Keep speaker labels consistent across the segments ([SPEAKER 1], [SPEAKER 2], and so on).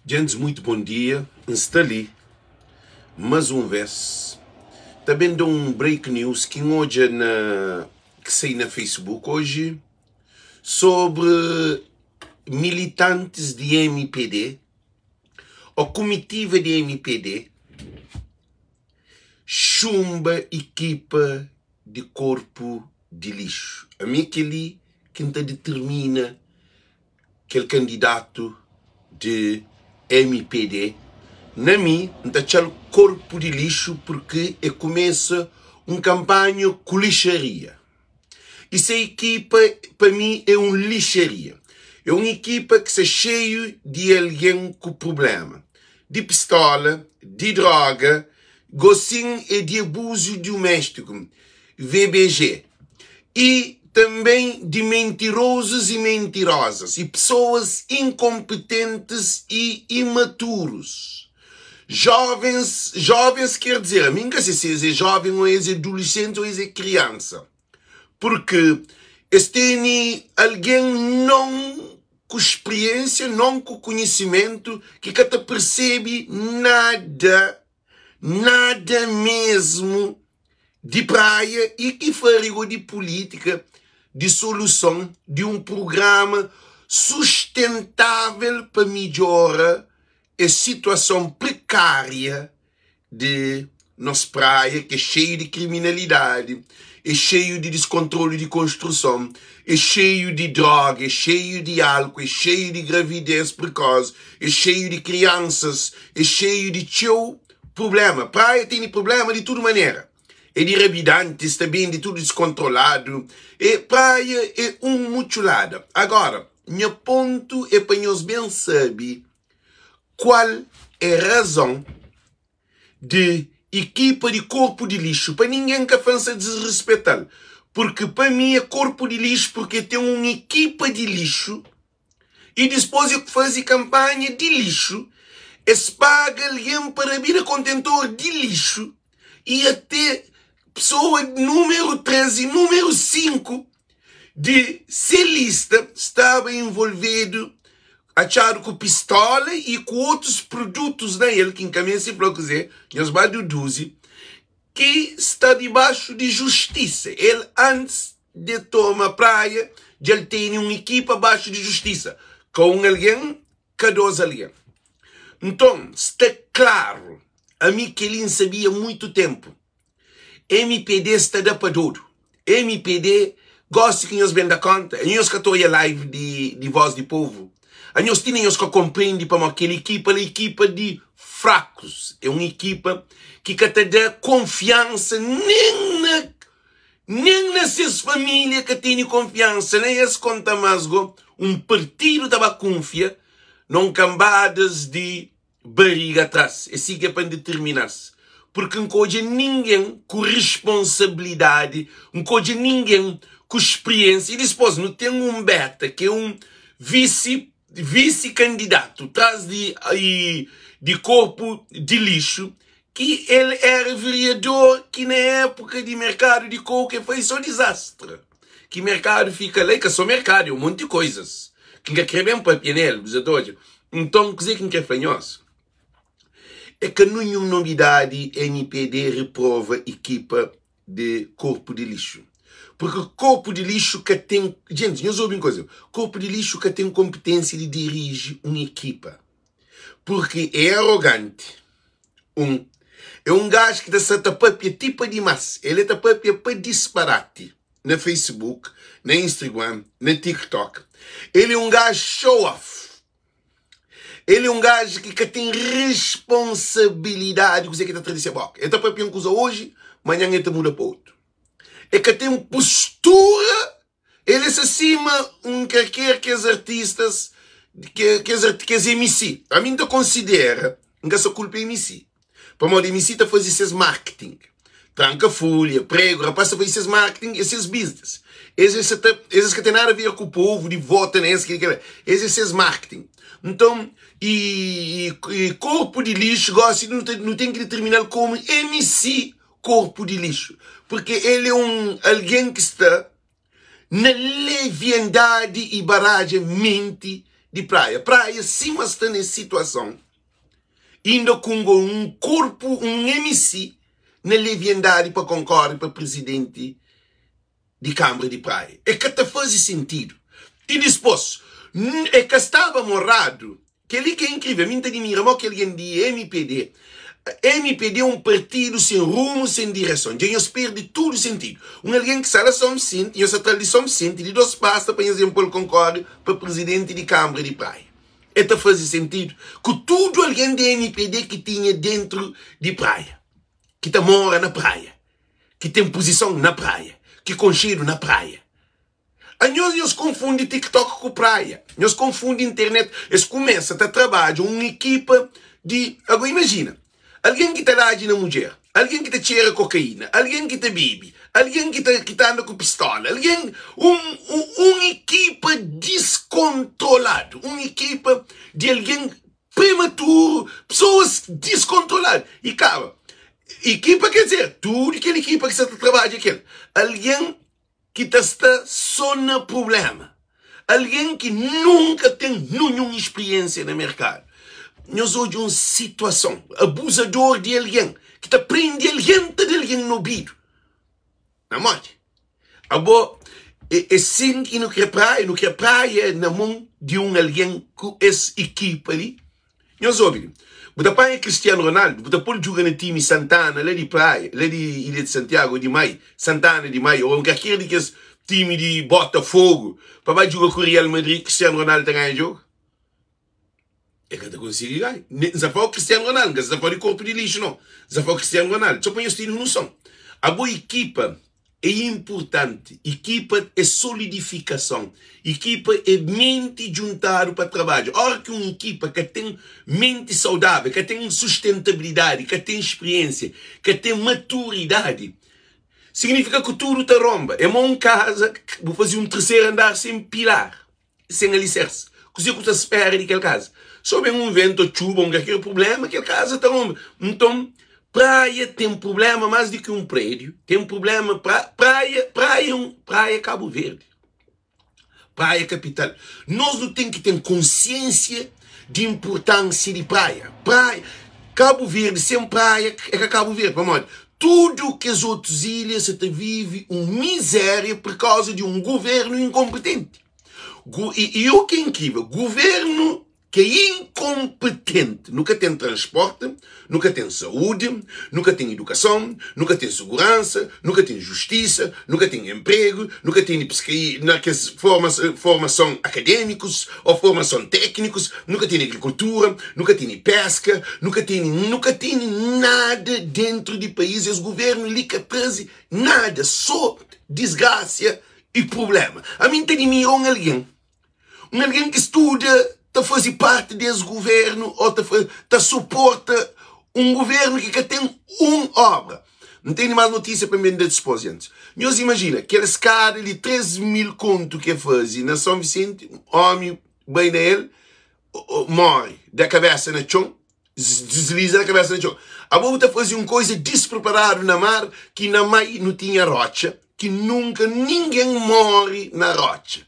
[SPEAKER 1] Gente, muito bom dia. Está ali mais uma vez. Também dou um break news que hoje que sai na Facebook hoje sobre militantes de MPD, ou comitiva de MPD, chumba equipa de corpo de lixo. A mim aquele que determina aquele candidato de MPD, na mim, não corpo de lixo porque começa uma campanha com lixaria. Essa equipa, para mim, é uma lixaria. É uma equipa que está cheia de alguém com problema. De pistola, de droga, gocinho e de abuso doméstico, VBG. E também de mentirosos e mentirosas. E pessoas incompetentes e imaturos. Jovens quer dizer, a mim que se é jovem ou é adolescente ou é criança. Porque tem alguém não com experiência, não com conhecimento, que até percebe nada mesmo de praia e que farigo de política, de solução, de um programa sustentável para melhorar a situação precária de nossa praia, que é cheio de criminalidade, é cheio de descontrole de construção, é cheio de droga, é cheio de álcool, é cheio de gravidez precoce, é cheio de crianças, é cheio de problema. Praia tem problema de toda maneira. É de rebidantes também, de tudo descontrolado. E praia é mutilada. Agora, meu ponto é para nós bem saber qual é a razão de equipa de corpo de lixo, para ninguém que faça desrespeitar. Porque para mim é corpo de lixo porque tem uma equipa de lixo e depois eu faço campanha de lixo, se paga alguém para vir a contentor de lixo e até pessoa número 13 e número 5 de ser lista estava envolvido achado com pistola e com outros produtos nele, que encaminha se para dizer, nós baduduzzi, que está debaixo de justiça. Ele, antes de tomar praia, já ele tem uma equipa abaixo de justiça, com alguém, cada alguém. Então, está claro, a mim que ele sabia há muito tempo, MPD está da para tudo. MPD gosta que nós bem da conta, nós que estou a live de Voz do Povo, nós temos que compreender para aquela equipa de fracos. É uma equipa que te dá confiança nem nessas famílias que têm confiança, nem esse conta mais um partido da confia, não cambadas de barriga atrás. É assim que é para determinar-se. Porque não há ninguém com responsabilidade, não há ninguém com experiência. E depois não tem um beta, que é um vice-candidato, traz de corpo de lixo, que ele era vereador, que na época de mercado de coco foi só desastre. Que mercado fica lá, que é só mercado, é um monte de coisas. Quem quer bem para pianel, então, quer dizer, quem quer fanhoso? É que nenhuma novidade MPD reprova equipa de corpo de lixo. Porque corpo de lixo que tem... Gente, nós ouvimos coisa. Corpo de lixo que tem competência de dirigir uma equipa. Porque é arrogante. É um gajo que está tapapia tipo de massa. Ele está tapapia para disparate. Na Facebook, na Instagram, na TikTok. Ele é um gajo show-off. Ele é um gajo que tem responsabilidade. Ele está tradição. Ele está tapapia que usa hoje, amanhã ele muda para outro. É que tem postura, ele se acima que os artistas, que os MC. A mim não considera que essa culpa é MC. Para mim, MC está fazendo esses marketing. Tranca folha, prego, rapaz, está fazendo esses marketing, esses business. Esses que tem nada a ver com o povo, de voto, esses marketing. Então, e corpo de lixo, não tem que determinar como MC corpo de lixo. Porque ele é alguém que está na leviandade e barragem mente de praia. Praia, sim, mas está nessa situação. Ainda com um corpo, um MC, na leviandade para concorrer para presidente de Câmara de Praia. É que até faz sentido. E depois, é que estava morrado, que ali que é incrível, me admira que alguém de MPD. MPD é um partido sem rumo, sem direção. Já eles perdem tudo sentido. Alguém que sai São Vicente, e essa tradição Vicente, de dois passos, por exemplo, ele concorre para presidente de Câmara de Praia. Então faz sentido que tudo alguém de MPD que tinha dentro de praia, que mora na praia, que tem posição na praia, que concheiro na praia. A nós confundem TikTok com praia. Nós confundem internet. Eles começam a trabalhar uma equipa de... Agora imagina. Alguém que está lá na mulher, alguém que cheira cocaína, alguém que bebe, alguém que anda com pistola, alguém, uma equipa descontrolada, uma equipa de alguém prematuro, pessoas descontroladas. E cara, equipa quer dizer, tudo aquela equipa que está trabalhando aquele, alguém que está só no problema, alguém que nunca tem nenhuma experiência no mercado. Nós hoje uma situação, abusador de alguém, que está prende alguém no ouvido. Na morte. Agora, é sim que não quer praia na mão de alguém com essa equipa ali. Nós ouvimos. Você põe Cristiano Ronaldo, você pode jogar no time Santana, lá de praia, lá de Ilha de Santiago de Maio, Santana de Maio, ou qualquer daqueles time de Botafogo, para jogar com o Real Madrid, Cristiano Ronaldo ganha jogo. É que tu consegue ganhar. Não se fala o Cristiano Ronaldo, não se fala de corpo de lixo, não. Se fala o Cristiano Ronaldo. Só põe os tiros no som. A boa equipa é importante. Equipa é solidificação. Equipa é mente juntada para trabalho. Ora que uma equipa que tem mente saudável, que tem sustentabilidade, que tem experiência, que tem maturidade, significa que tudo está romba. É uma casa que vou fazer um terceiro andar sem pilar, sem alicerce. O que você espera daquela casa? Só vem um vento, chuva, qualquer problema, aquela casa está romba. Então, praia tem um problema mais do que um prédio. Tem um problema, praia Cabo Verde. Praia capital. Nós não temos que ter consciência de importância de praia. Praia, Cabo Verde, sem praia, é que Cabo Verde, vamos lá. Tudo que as outras ilhas se vive uma miséria por causa de um governo incompetente. E o que é incrível, governo que é incompetente, nunca tem transporte, nunca tem saúde, nunca tem educação, nunca tem segurança, nunca tem justiça, nunca tem emprego, nunca tem formação acadêmicos ou formação técnicos, nunca tem agricultura, nunca tem pesca, nunca tem nada dentro de países. O governo lhe traz nada, só desgraça e problema. A mim tem alguém que estuda, está faz parte desse governo, ou está suporta um governo que tem uma obra. Não tem mais notícia para me dar disposições. Nós imagina, aquela cara de 13 mil conto que faz na São Vicente, homem, bem nele, morre da cabeça na chão, desliza da cabeça na chão. A outra fazia uma coisa despreparada na mar, que na mãe não tinha rocha, que nunca ninguém morre na rocha.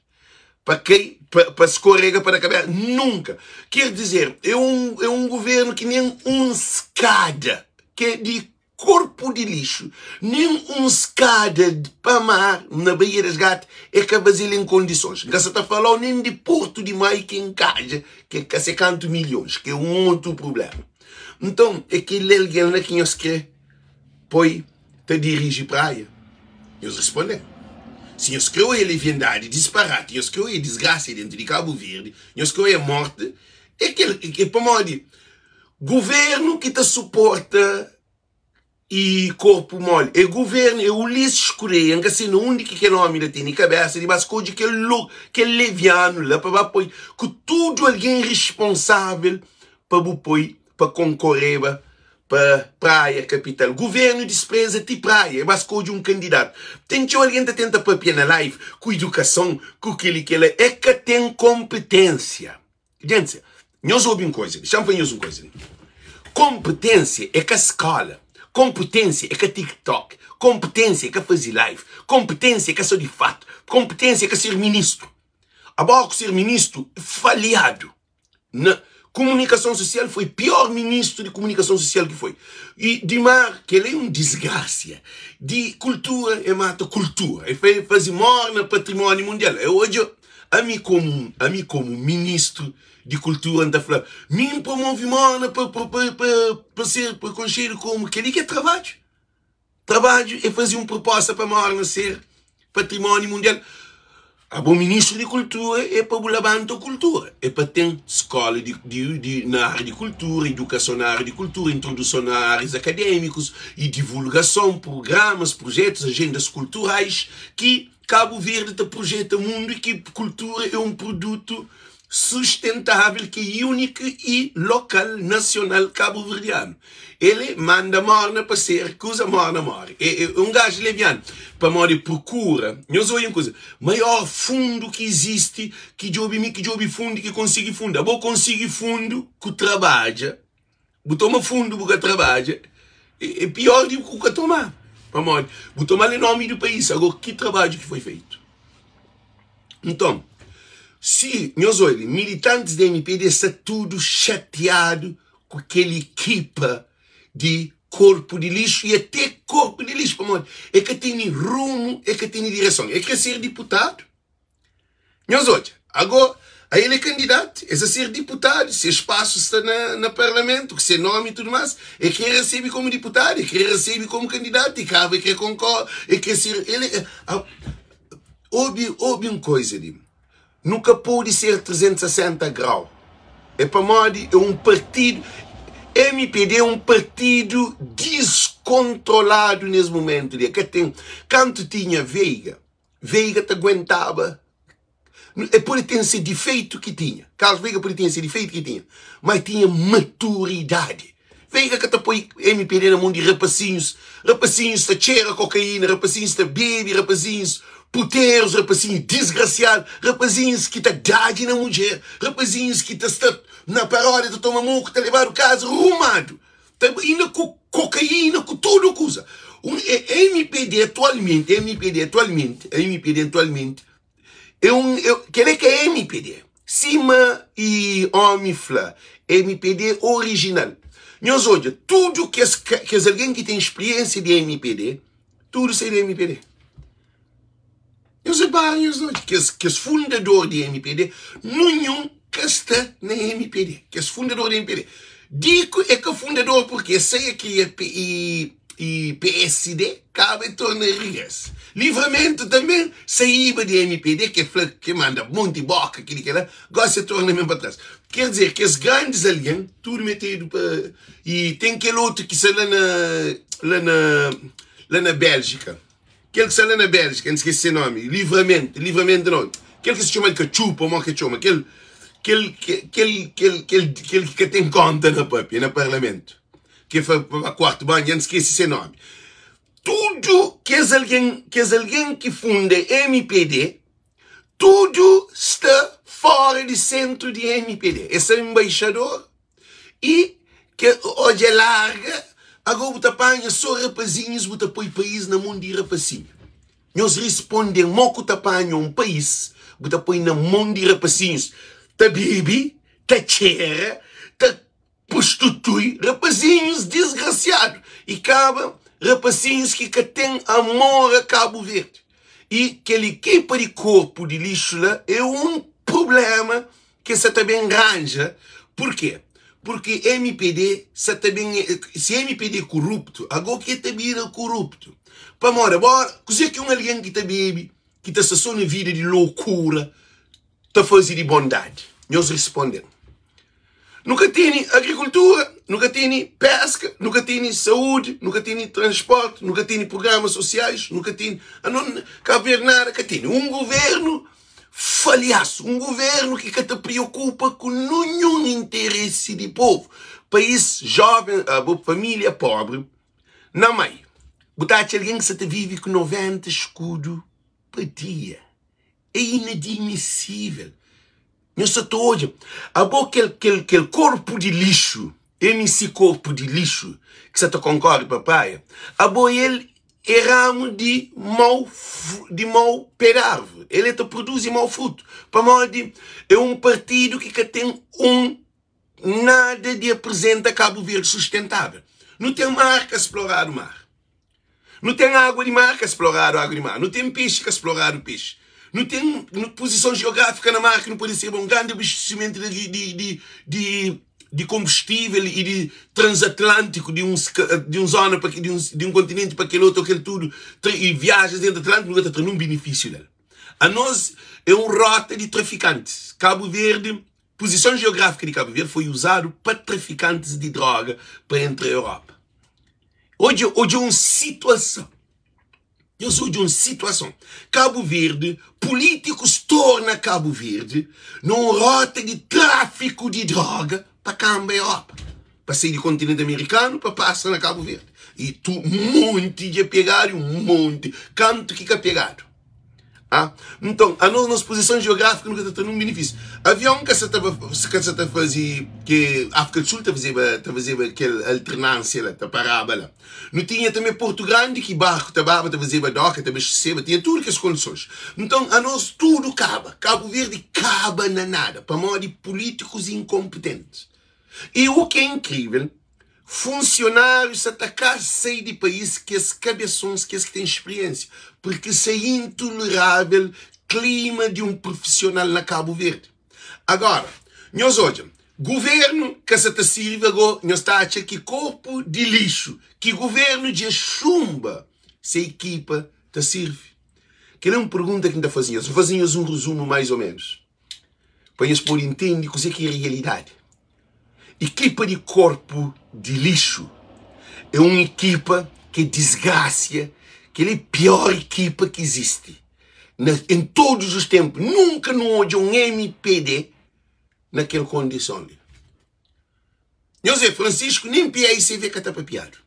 [SPEAKER 1] Para quem? Para escorrega para a cabeça? Nunca. Quer dizer, é um governo que nem uma escada, que é de corpo de lixo, nem uma escada para mar na Baía das Gatas é capaz em condições. Não se está falando nem de Porto de Maio que encaja, que é 50 milhões, que é um outro problema. Então, é que alguém que nós quer, pois, te dirige praia. Eles respondem. Se nós criou a leviandade, disparate, nós criou a desgraça dentro de Cabo Verde, nós criou a morte, é que para modo, governo que te suporta e corpo mole, é governo, é o lixo escuro, que sendo onde que nome tem na cabeça, mas coisa que é leviano lá, para apoiar, que tudo alguém responsável para concorrer para praia capital. Governo despreza de praia, mas de um candidato. Tem que alguém que tenta papel na live, com educação, com aquilo que ele é que tem competência. Gente, nós ouvimos coisa, deixa-me fazer uma coisa. Competência é que a escola, competência é que a TikTok, competência é que fazer live, competência é que sou de fato, competência é que ser ministro. Agora, ser ministro falhado. Na comunicação social foi o pior ministro de comunicação social que foi. E Dimar, que ele é um desgraça. De cultura, e mata cultura. E faz morna patrimônio mundial. E hoje, a mim como ministro de cultura, anda falando, mim promove morna para ser, para conhecer como que ele quer trabalho. Trabalho e fazer uma proposta para morna ser patrimônio mundial. A bom ministro de cultura é para levantar a cultura. É para ter escola na área de cultura, educação na área de cultura, introdução na áreas acadêmicos e divulgação, programas, projetos, agendas culturais que Cabo Verde te projeta o mundo e que cultura é um produto sustentável que é único e local, nacional cabo-verdiano. Ele manda morna para ser coisa morna. É um gajo leviano. Para morrer procura. Eu sou uma coisa. Maior fundo que existe, que jobe fundo, que consiga fundo. Vou conseguir fundo que trabalha. Vou tomar fundo que trabalha. É pior do que tomar. Para morrer. Vou tomar o nome do país. Agora, que trabalho que foi feito? Então, se, meus olhos, militantes da MPD estão tudo chateado com aquela equipa de corpo de lixo e até corpo de lixo, é que tem rumo, é que tem direção, é que é ser deputado. Meus olhos, agora, aí ele é candidato, é ser deputado, se espaço está no parlamento, que se nome e tudo mais, é que recebe como deputado, é que recebe como candidato, e cabe que concorre, é que ser, ele, ouve uma coisa ali. Nunca pode ser 360 graus. É para modo, é um partido. MPD é um partido descontrolado nesse momento. Quando tinha Veiga te aguentava. É por ter esse defeito que tinha. Carlos Veiga por ter esse defeito que tinha. Mas tinha maturidade. Veiga que te põe MPD na mão de rapacinhos. Rapacinhos que cheira cocaína, rapacinhos que bebe, rapacinhos puteiros, rapazinhos desgraçados, rapazinhos que tá dade na mulher, rapazinhos que está na paródia de tomar muco, tá levar o caso arrumado, tá indo com cocaína, com tudo coisa. MPD atualmente, que é MPD? Cima e homem flá, MPD original. Nós olha, tudo que alguém que tem experiência de MPD, tudo seria MPD. Eu sei que os fundadores de MPD não está na MPD. Que os fundadores de MPD. Digo é que o fundador, porque sei que e PSD cabe tornar regressa. Livramento também saiba de MPD, que manda muito de boca, aquilo que lá, gosta de tornar mesmo para trás. Quer dizer que os grandes aliens, tudo metido para. E tem aquele outro que está lá na Bélgica. Aquele que está lá na Bélgica, não esqueci o nome, livramento não. Aquele que se chama de cachupa, ou que chama, aquele que tem conta no parlamento, que foi para quarto banho, não esqueci esse nome. Tudo que é alguém que funda MPD, tudo está fora do centro de MPD. Esse é embaixador e que hoje é larga. Agora você apanha só rapazinhos, você põe o país na mão de rapazinho. Nós respondemos que você apanha um país, você põe na mão de rapazinhos. Tá bebe, tá cheira, tá prostitui, rapazinhos desgraçados. E acaba rapazinhos que têm amor a Cabo Verde. E aquela equipa de corpo de lixo lá é um problema que você também arranja. Por quê? Porque MPD, se MPD é corrupto, agora que também é corrupto. Para mora, coisa que alguém que bebe, que está só na vida de loucura, está fazendo de bondade. Nós respondemos. Nunca tem agricultura, nunca tem pesca, nunca tem saúde, nunca tem transporte, nunca tem programas sociais, nunca tem. Cabo Verde nada que tem. Um governo falhaço, um governo que te preocupa com nenhum interesse de povo. País jovem, família pobre, não mais. Botar alguém que se vive com 90 escudos por dia. É inadmissível. Não se hoje. Aquele corpo de lixo, esse corpo de lixo, que você concorda, papai, ele é ramo de mau pé árvore. Ele produz mau fruto. Para modo é partido que tem nada de apresenta Cabo Verde sustentável. Não tem mar que explorar o mar. Não tem água de mar que explorar a água de mar. Não tem peixe que explorar o peixe. Não tem posição geográfica na mar que não pode ser um grande abastecimento de combustível e de transatlântico de zona de um continente para aquele outro, aquele tudo, e viagens dentro do Atlântico, não tem nenhum benefício dela. A nós é rota de traficantes. Cabo Verde, posição geográfica de Cabo Verde foi usado para traficantes de droga para entrar na Europa. Hoje é uma situação. Eu sou de uma situação. Cabo Verde, políticos tornam Cabo Verde numa rota de tráfico de droga para cá na Europa. Para sair do continente americano, para passar na Cabo Verde. E um monte de pegado, um monte. Canto que é pegado. Ah? Então, a nossa posição geográfica nunca está num benefício. Avião que você está fazendo, que a África do Sul está fazendo aquela alternância lá, está parada lá. Não tinha também Porto Grande, que barco estava fazendo doca, estava recebendo, tinha tudo que as condições. Então, a nós tudo acaba. Cabo Verde acaba na nada, para modo de políticos incompetentes. E o que é incrível, funcionários atacar sair de país que as cabeções que têm experiência, porque isso é intolerável clima de um profissional na Cabo Verde. Agora, nós hoje, governo que se está servindo, nós está achando que corpo de lixo, que governo de chumba, se equipa te serve. Que não pergunta quem está fazendo, fazemos um resumo mais ou menos, para nós poder entender o que é a realidade. Equipa de corpo de lixo é uma equipa que desgraça, que é a pior equipa que existe. Em todos os tempos, nunca não houve um MPD naquela condição ali. José Francisco, nem PICV que está papiado.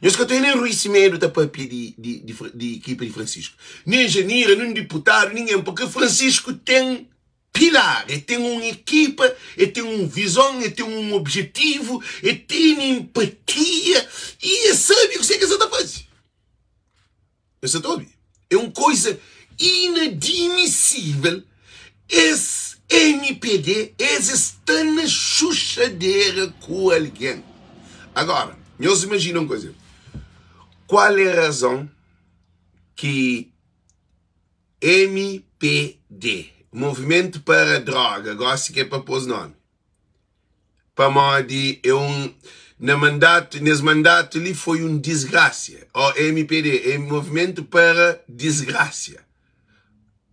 [SPEAKER 1] Nós que tem nem Rui Cimeiro está papiado de equipa de Francisco. Nem engenheiro, nem deputado, ninguém, porque Francisco tem pilar, ele tem uma equipa, ele tem uma visão, ele tem um objetivo, ele tem empatia e ele sabe o que você está fazendo. Você está ouvindo? É uma coisa inadmissível. Esse MPD, eles estão na chuchadeira com alguém. Agora, nós imaginam uma coisa. Qual é a razão que MPD, Movimento para a Droga, gosto que é para pôr nome, para modo nesse mandato ali foi uma desgraça. O MPD é Movimento para Desgraça.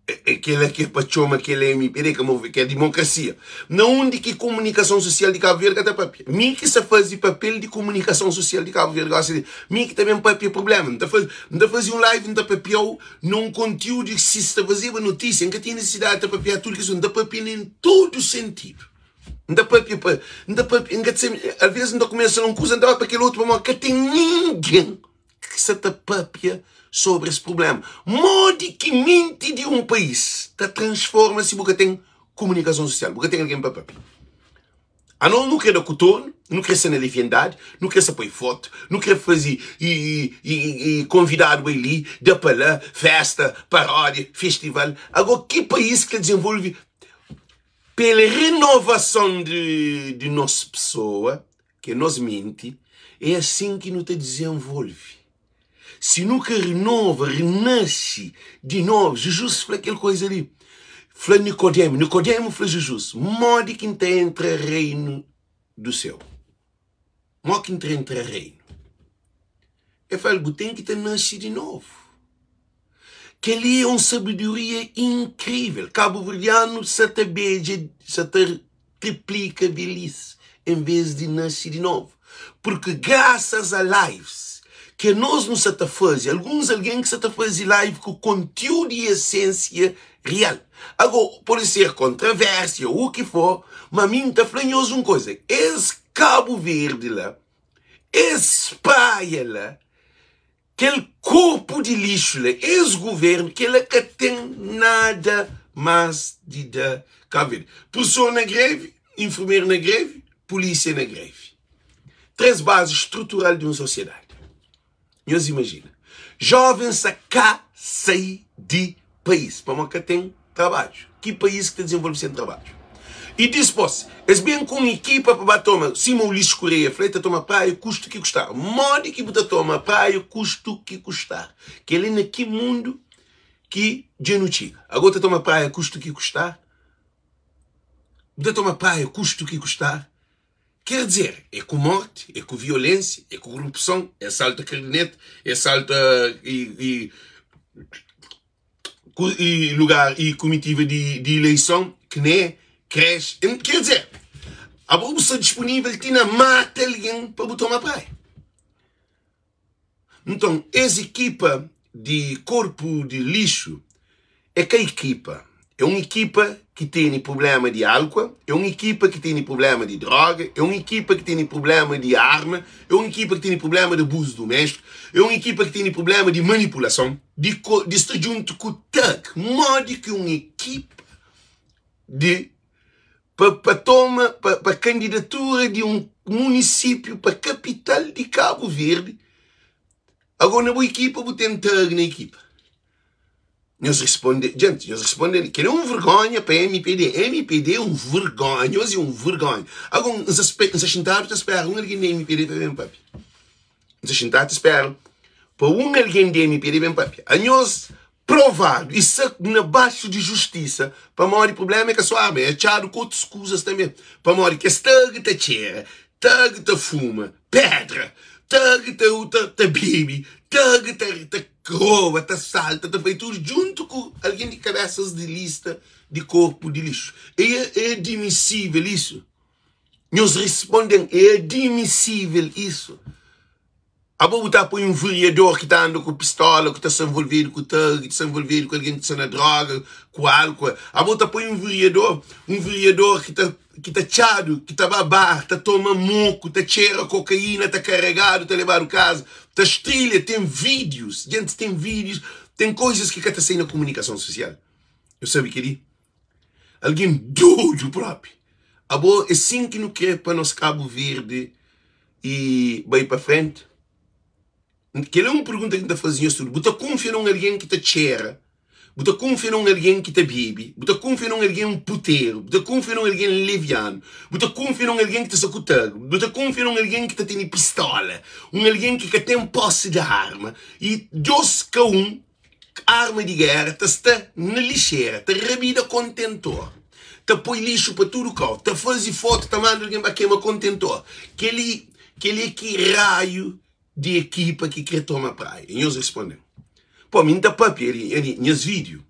[SPEAKER 1] Aquele que é para chama aquele MPD que é democracia. Não onde que comunicação social de Cabo Verde está papel. Mim que se faz papel de comunicação social de Cabo Verde, gosta de mim que também papel problema. Não está fazendo um live, não está papel num conteúdo que se está fazendo notícia, que tem necessidade de papel tudo que não está papel em todo sentido. Não está papel, às vezes não começa a não coisa, não para aquele outro, que tem ninguém que se está papel sobre esse problema. Modo que mente de um país transforma-se porque tem comunicação social, porque tem alguém para papel. A não quer dar coturno, não quer ser na leviandade, não quer se apoiar foto, não quer fazer e convidar o ali, dar para lá, festa, paródia, festival. Agora, que país que desenvolve pela renovação de nossa pessoa, que nos mente, é assim que nos desenvolve. Se nunca renova, renasce de novo, Jesus fala aquela coisa ali. Fala Nicodemo fala Jesus. Modo que entra reino do céu. Modo que entra reino. Eu falo, tem que nascer de novo. Que ali é uma sabedoria incrível. Cabo-verdiano se te beija, se te triplica velhice, em vez de nascer de novo. Porque graças a lives, que nós não se está fazendo, alguém que se está fazendo live com conteúdo e essência real. Agora, pode ser controvérsia ou o que for, mas a mim está falando uma coisa. Esse Cabo Verde lá, esse praia lá, aquele corpo de lixo lá, esse governo, que ele que tem nada mais de dar Cabo Verde. Pessoa na greve, enfermeiro na greve, polícia na greve. Três bases estruturais de uma sociedade. Nós imagina. Jovens a cá sair de país, para que tem trabalho. Que país que está desenvolvendo trabalho? E depois, é bem com uma equipa para tomar, cima o lixo Coreia, fleita toma praia, custo que custar. Modo que você toma praia, custo que custar. Que ele é naquele mundo que já não chega. Agora toma praia, custo que custar. Você toma praia, custo que custar. Quer dizer, é com morte, é com violência, é com corrupção, é assalto a caderneta, é assalto e lugar e comitiva de eleição, que nem cresce. Quer dizer, a bolsa disponível tinha mata alguém para botar uma praia. Então, essa equipa de corpo de lixo é que a equipa é uma equipa que tem problema de álcool, é uma equipa que tem problema de droga, é uma equipa que tem problema de arma, é uma equipa que tem problema de abuso doméstico, é uma equipa que tem problema de manipulação, de estar junto com o TAC, modo que uma equipa para candidatura de um município para a capital de Cabo Verde. Agora, na boa equipa, vou tentar na equipa. Nós respondemos, gente, nós respondemos que não é uma vergonha para a MPD. A MPD é um vergonha, nós é um vergonha. Agora, nós sentados a esperar alguém da MPD para vir para aqui. Nós sentados a esperar para alguém da MPD vir para aqui. A nós provado, isso na baixo de justiça, para maior problema é que a sua arma é achado com outras coisas também. Para maior que estaga te cheira, taga te fuma, pedra, taga te bebe, taga te rouba, te salta, te faz tudo junto com alguém de cabeças de lista de corpo de lixo. É admissível isso. Nós respondemos, é admissível isso. A botar para um vereador que está andando com pistola, que está se envolvido com tag, que está se envolvido com alguém que está na droga, com álcool. A botar para um vereador que está chado, que está babar, está toma moco, está cheira cocaína, está carregado, está levado a casa, está estrilha, tem vídeos, gente, tem vídeos, tem coisas que está saindo na comunicação social. Eu sabe que ele? Alguém doido próprio. A boa é assim que não quer para nós Cabo Verde e vai para frente. Que é uma pergunta que está fazendo tudo. Você confia em alguém que te cheira? Você confia em alguém que te bebe? Você confia em alguém um puteiro? Você confia em alguém leviano? Você confia em alguém que te sacutega? Você confia em alguém que te tem pistola? Alguém que tem posse de arma? E Deus que arma de guerra está na lixeira, te rabida contentor. Te põe lixo para tudo o carro. Te faz foto, te manda alguém para queimar contentor. Que ele que raio de equipa que quer tomar praia. E nós respondemos. Pô, me dá papi, nos vídeos.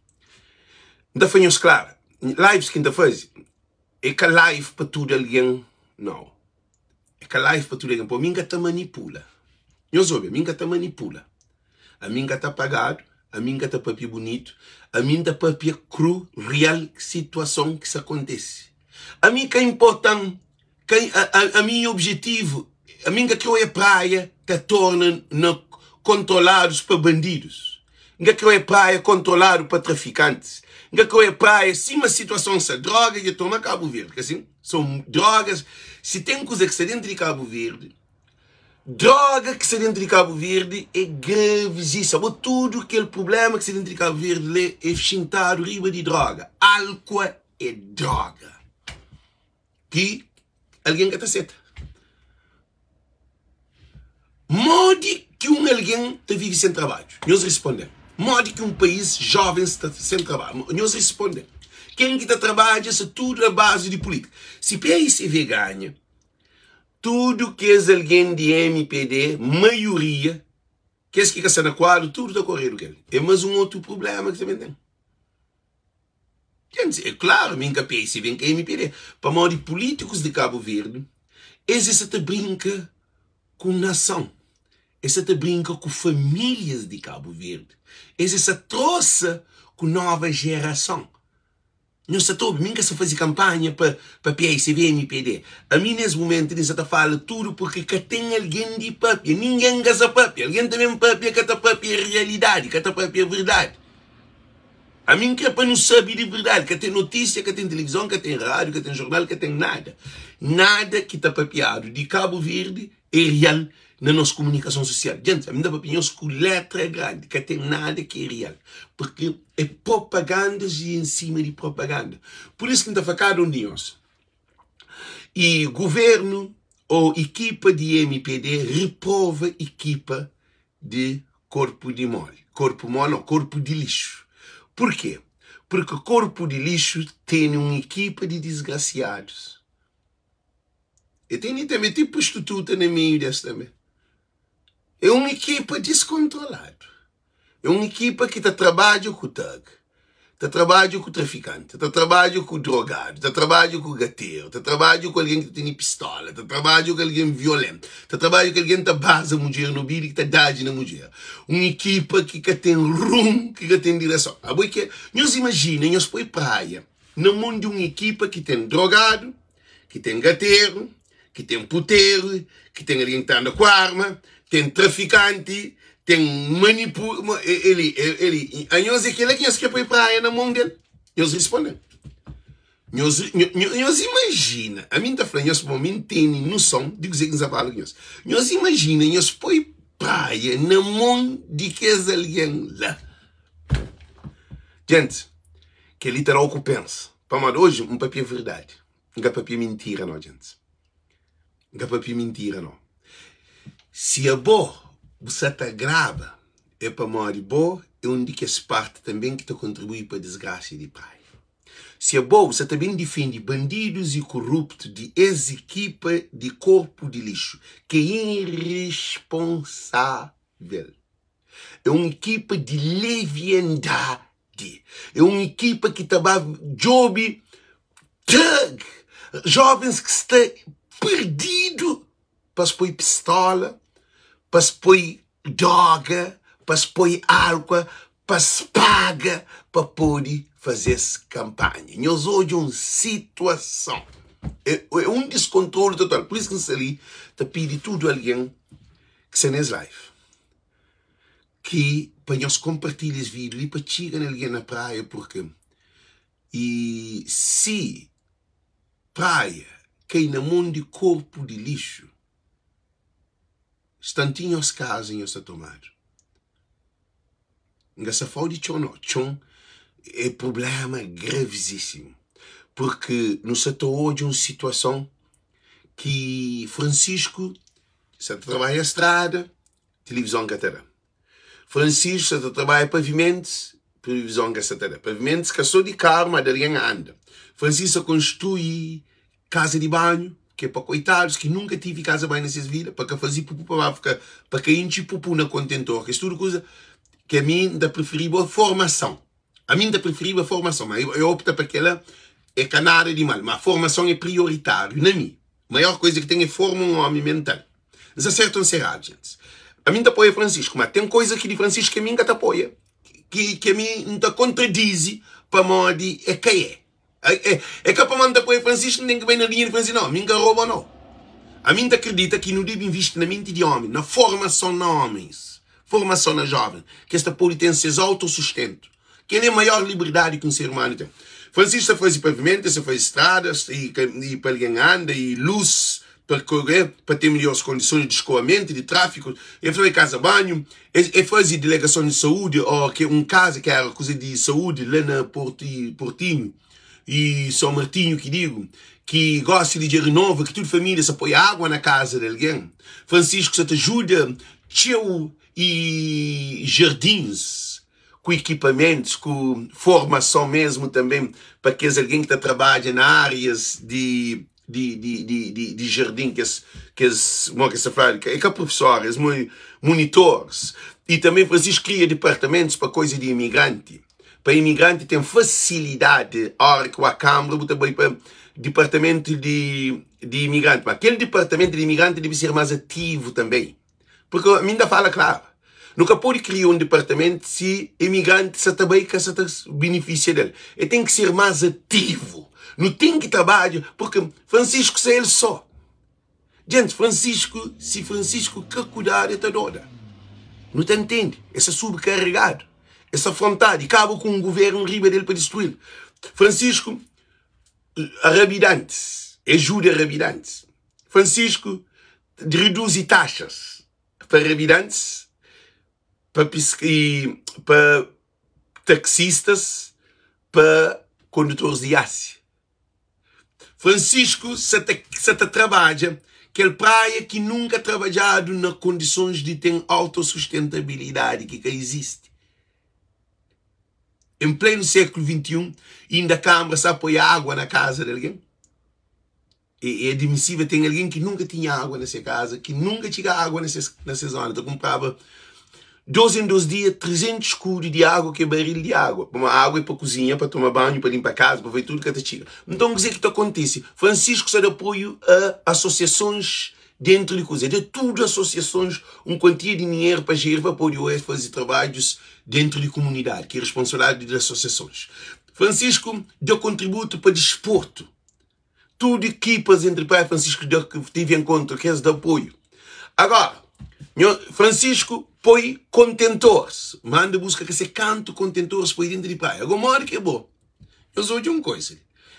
[SPEAKER 1] Ainda fazemos claro. Lives que ainda faz. É que live para tudo alguém. Não. É que live para tudo alguém. Pô, minha te manipula. Nós ouvimos, minha te manipula. A minha te pagado. A minha te papi bonito. A minha te papi cru, real situação que se acontece. A mim que é importante. A meu objetivo. A minha que é praia te torna controlados para bandidos. A que é praia controlado para traficantes. A que é praia, se uma situação se droga, e toma Cabo Verde. Porque assim, são drogas. Se tem coisa que está dentro de Cabo Verde, droga que está dentro de Cabo Verde é gravíssimo. Tudo aquele problema que está dentro de Cabo Verde é chintado riba de droga. Álcool é droga. Que alguém que está certo. Modo que alguém vive sem trabalho. Nós respondemos. Modo que país jovem está sem trabalho. Nós respondemos. Quem que está trabalhando, isso tudo é base de política. Se PSV ganha, tudo que é alguém de MPD, maioria, que é que está na quadro, tudo está correndo. É mais um outro problema que também tem. É claro, minha PSV que é MPD. Para modo de políticos de Cabo Verde, esse te brinca com nação. Esse te brinca com famílias de Cabo Verde. Esse se trouxe com nova geração. Não se toube, minha se faz campanha para PSV e MPD. A mim nesse momento não se fala tudo porque que tem alguém de papi. Ninguém gasta papi. Alguém também papi que está papi é realidade, que está papi é verdade. A mim que é para não saber de verdade, que tem notícia, que tem televisão, que tem rádio, que tem jornal, que tem nada. Nada que está papiado de Cabo Verde é real na nossa comunicação social. Gente, a minha opinião é que letra grande, que tem nada que é real. Porque é propaganda e em cima de propaganda. Por isso que não está facado um dia. E governo ou equipa de MPD reprova equipa de corpo de mole. Corpo mole não, corpo de lixo. Por quê? Porque corpo de lixo tem uma equipa de desgraciados. E tem também tipo prostituta no meio dessa também. É uma equipa descontrolada. É uma equipa que trabalha com o thug, trabalha com o traficante, trabalha com o drogado, trabalha com o gateiro, trabalha com alguém que tem pistola, trabalha com alguém violento, trabalha com alguém que basa a mulher no vídeo e que dá na mulher. Uma equipa que tem rumo, que tem direção. Porque nós imaginamos, nós põe praia, no mundo de uma equipa que tem drogado, que tem gateiro, que tem puteiro, que tem alguém que está com arma, tem traficante, tem manipulação. Nós é que nós quer pôr praia na mão dele. Nós respondemos. Nós imagina, a mim está falando, nós tem noção de dizer que nós falamos. Nós imagina, nós põe praia na mão de que é alguém lá. Gente, que é literal que eu penso. Para hoje, um papel é verdade. Não é papel mentira, não, gente. Não é papel mentira, não. Se é bom, você está grave, é para morrer bom, é onde que é parte também que te contribui para a desgraça de praia. Se é bom, você também defende bandidos e corruptos de ex-equipa de corpo de lixo, que é irresponsável. É uma equipa de leviandade. É uma equipa que trabalha job, thug, jovens que estão perdidos para se pôr pistola, para se pôr droga, para se pôr álcool, para se paga para poder fazer essa campanha. Nós hoje uma situação, é um descontrole total. Por isso que ali está pedindo tudo a alguém que se nesse live, que para nós compartilhar esse vídeo e para chegar alguém na praia, porque e se praia cai na mão de corpo de lixo, estantinho as casas a tomar. Essa falta de chão é problema gravíssimo. Porque no setor hoje uma situação que Francisco se trabalha a estrada, televisão que terá. Francisco se trabalha pavimentos, televisão que terá. Pavimentos que só de carro, mas alguém anda. Francisco constrói casa de banho, que é para coitados que nunca tive casa bem nessas vidas, para que fazer pupu para que enche pupu na contentor, que é tudo coisa que a mim dá preferível a formação. A mim dá preferível a formação, mas eu opto para aquela é canada de mal, mas a formação é prioritária, na mim. A maior coisa que tem é formar um homem mental. Não acertam errado, gente. A mim te apoia Francisco, mas tem coisa que de Francisco que a mim te apoia, que a mim não te contradiz para modo é que é. É que para mandar apoio Francisco não tem que bem na linha de Francisco, não. A mim que rouba, não. A mim te acredita que não deve investir na mente de homem, na formação de homens, formação na jovem, que esta pode ter seus autossustento, que ele é a maior liberdade que um ser humano tem. Francisco faz pavimento, faz estradas, e para alguém anda, e luz, para ter melhores condições de escoamento, de tráfico, ele faz casa-banho, ele faz delegação de saúde, ou que casa que era coisa de saúde lá na Portinho, e São Martinho, que digo, que gosta de dinheiro novo, que toda família se apoia água na casa de alguém. Francisco se te ajuda, tio e jardins, com equipamentos, com formação mesmo também, para que alguém que trabalha na áreas de jardim, que é professores, monitores. E também Francisco cria departamentos para coisa de imigrante. Para imigrante tem facilidade, a hora que a Câmara também para departamento de imigrante. Mas aquele departamento de imigrante deve ser mais ativo também. Porque a mim ainda fala claro. Nunca pode criar um departamento se imigrante se também que se beneficia dele. Ele tem que ser mais ativo. Não tem que trabalhar, porque Francisco se ele só. Gente, se Francisco quer cuidar, ele está doida. Não te entende? Esse é subcarregado. Essa vontade, acaba com um governo riba dele para destruir. Francisco, arrebidantes, ajuda arrebidantes. Francisco reduzir taxas para habitantes, para taxistas, para condutores de aço. Francisco se trabalha que praia que nunca trabalhado nas condições de ter autossustentabilidade que existe. Em pleno século XXI, ainda a Câmara se apoia água na casa de alguém. É admissível, tem alguém que nunca tinha água nessa casa, que nunca tinha água nessa zona. Então comprava 2 em 2 dias, 300 escudos de água, que é barril de água. Uma água para cozinhar, para tomar banho, para limpar a casa, para ver tudo que te chega. Então, quer dizer que acontece? Francisco se dá apoio a associações dentro de coisa. De tudo associações, quantia de dinheiro para gerir, para poder fazer trabalhos dentro de comunidade, que é responsabilidade das associações. Francisco deu contributo para desporto. Tudo equipas entre Pai Francisco tive em conta que é de apoio. Agora, Francisco põe contentores. Manda busca que se canto contentores para dentro de praia. Agora, mora que é bom. Eu sou de uma coisa.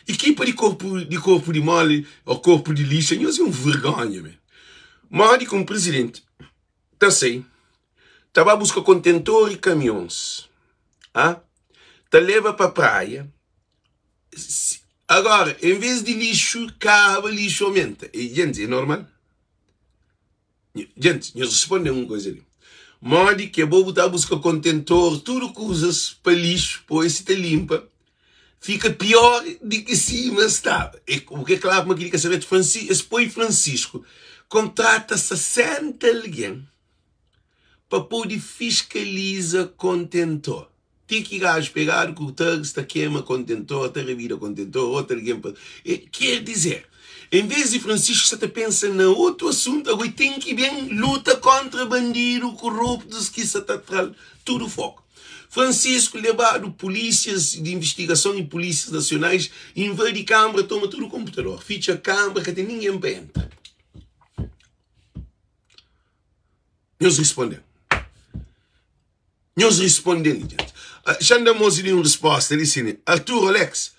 [SPEAKER 1] Equipa de corpo de mole ou corpo de lixo, eu sou vergonha, meu. Mora como presidente. Tá sei. Tá a buscar contentor e caminhões. Ah? Tá leva para praia. Agora, em vez de lixo, acaba lixo aumenta. E, gente, é normal? Gente, eu respondo uma coisa ali. Modi que é bom botar a buscar contentor, tudo que usas para lixo, pois se te limpa, fica pior do que cima estava. E o que é claro, mas queria saber de Francisco, esse põe Francisco, contrata 60 alguém para poder fiscalizar contentor. Tem que gajo pegar o tag, está queima contentor, está revira contentor, outro alguém para... Quer dizer, em vez de Francisco você pensa no outro assunto, agora tem que bem luta contra bandidos corruptos que se está tudo foco. Francisco levado polícias de investigação e polícias nacionais, invade câmara, toma tudo o computador, ficha a câmara que tem ninguém para entrar. Nós respondemos. Nós respondemos, gente. Já andamos de uma resposta, ele disse, Arthur Alex,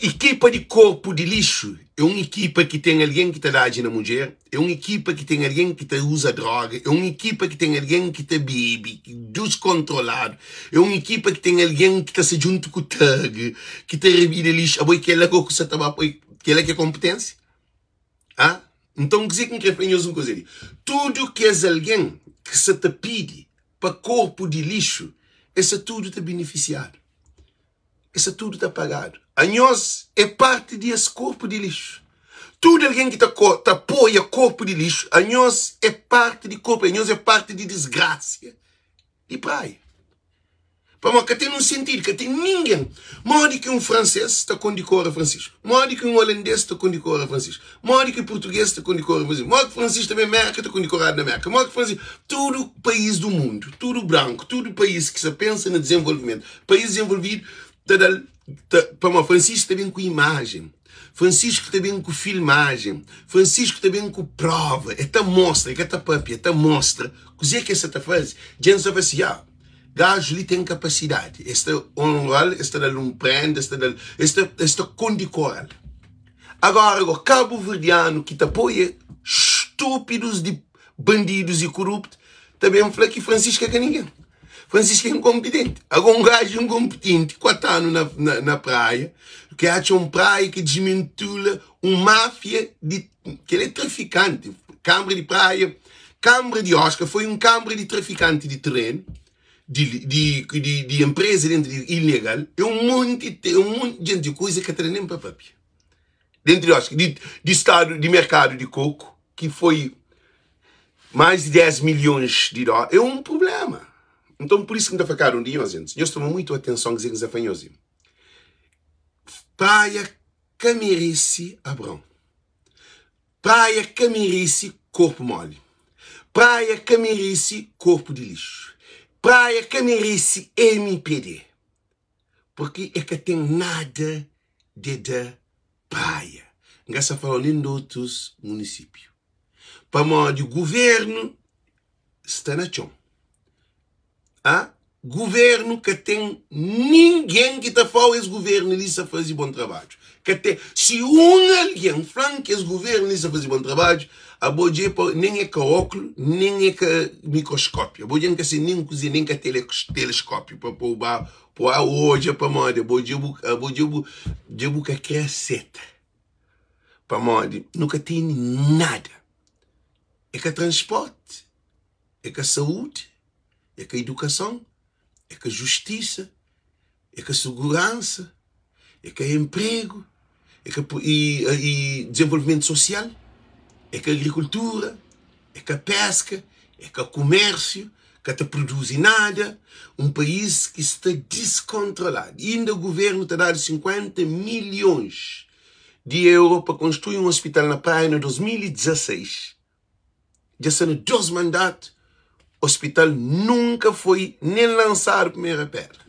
[SPEAKER 1] equipa de corpo de lixo é uma equipa que tem alguém que está dando na mulher, é uma equipa que tem alguém que usa droga, é uma equipa que tem alguém que bebe, descontrolado, é uma equipa que tem alguém que está se junto com o tag, que está revida lixo, que ela que é competência. Ah? Então, quer dizer que referimos uma coisa ali. Tudo que é alguém que se te pede para corpo de lixo, esse tudo está beneficiado. Esse tudo está pagado. A nós é parte desse corpo de lixo. Tudo alguém que apoia corpo de lixo, a nós é parte de corpo, a nós é parte de desgraça. E praia. Para que tem um sentido, que tem ninguém. Morde que um francês está com decora Francisco. Morde que um holandês está com decora Francisco. Morde que um português está com decora Francisco. Morde que Francisco também América está com decorado na América. Morde que Francisco, todo país do mundo, tudo branco, todo país que se pensa no desenvolvimento. País desenvolvido, para Francisco também com imagem. Francisco também com filmagem. Francisco também com prova. É mostra, é papel, é mostra. O que é que você está fazendo? Gente sabe assim, gajo ali tem capacidade. Este honral, este dá um prende, este condecoral. Agora, o cabo verdiano que te apoia estúpidos de bandidos e corruptos, também fala que Francisco é que ninguém. Francisco é incompetente. Agora um gajo incompetente, 4 anos na praia, que acha uma praia que desmentula máfia, que ele é traficante. Câmara de praia, Câmara de Oscar, foi câmara de traficante de terreno, de empresa dentro de ilegal, é um monte de coisa que está nem para papel. Dentro de Oscar, de estado, de mercado de coco, que foi mais de 10 milhões de dólares, é um problema. Então, por isso que não está ficando um dia, gente. Nós tomamos muito atenção, que nos afanhamos. Praia Camirice Abrão. Praia Camirice Corpo Mole. Praia Camirice Corpo de Lixo. Praia Camirice MPD. Porque é que tem nada de praia. Não está falando em outros municípios. Para modo de governo, está na chão. Ah? governo que tem ninguém que está fora esse governo ali a fazer bom trabalho. Que tem, se alguém fala que esse governo ali a fazer bom trabalho, a bodia nem é com óculos, nem é com microscópio. A bodia que nem cozinha, nem com telescópio para pôr a hoje para moda. A bodia que cresce para moda. Nunca tem nada. É com transporte, é com saúde, é com educação, é com justiça, é com segurança, é com emprego, é com desenvolvimento social, é com agricultura, é com pesca, é com comércio, que não produz nada. Um país que está descontrolado. E ainda o governo está dando 50 milhões de euros para construir um hospital na praia em 2016. Já sendo 2 mandatos, o hospital nunca foi nem lançar a primeira pedra.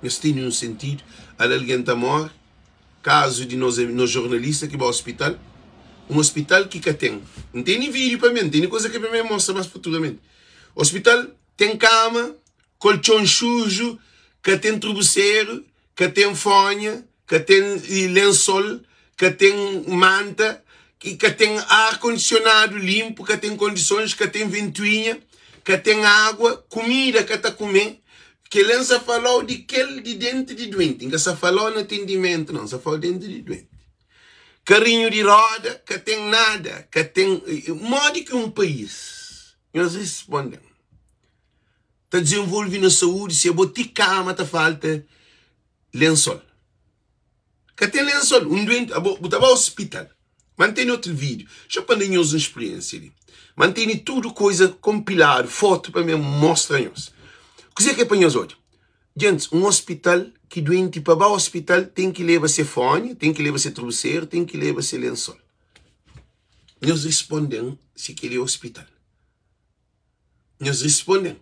[SPEAKER 1] Isso tem um sentido. Alguém está morto. Caso de nós jornalistas que vão ao hospital. Um hospital que tem. Não tem nem vídeo para mim, não tem nem coisa que para mim mostra mais futuramente. O hospital tem cama, colchão sujo, que tem travesseiro, que tem fonha, que tem lençol, que tem manta, que tem ar-condicionado limpo, que tem condições, que tem ventoinha, que tem água, comida que está comendo. Que ele não falou de dentro de doente, não se falou no atendimento, não, se falou dentro de doente. Carrinho de roda, que tem nada, que tem... Modo que um país, nós respondemos, está desenvolvendo a saúde, se a boticama está falta lençol. Que tem lençol, um doente, botava ao hospital, mantém outro vídeo, já para nós uma experiência ali. Mantém tudo coisa compilado, foto para mim, mostra-nos. O que é para nós hoje? Gente, um hospital que doente para o hospital tem que levar seu fone, tem que levar seu travesseiro, tem que levar seu lençol. Nós respondemos se aquele é hospital. Nós respondemos.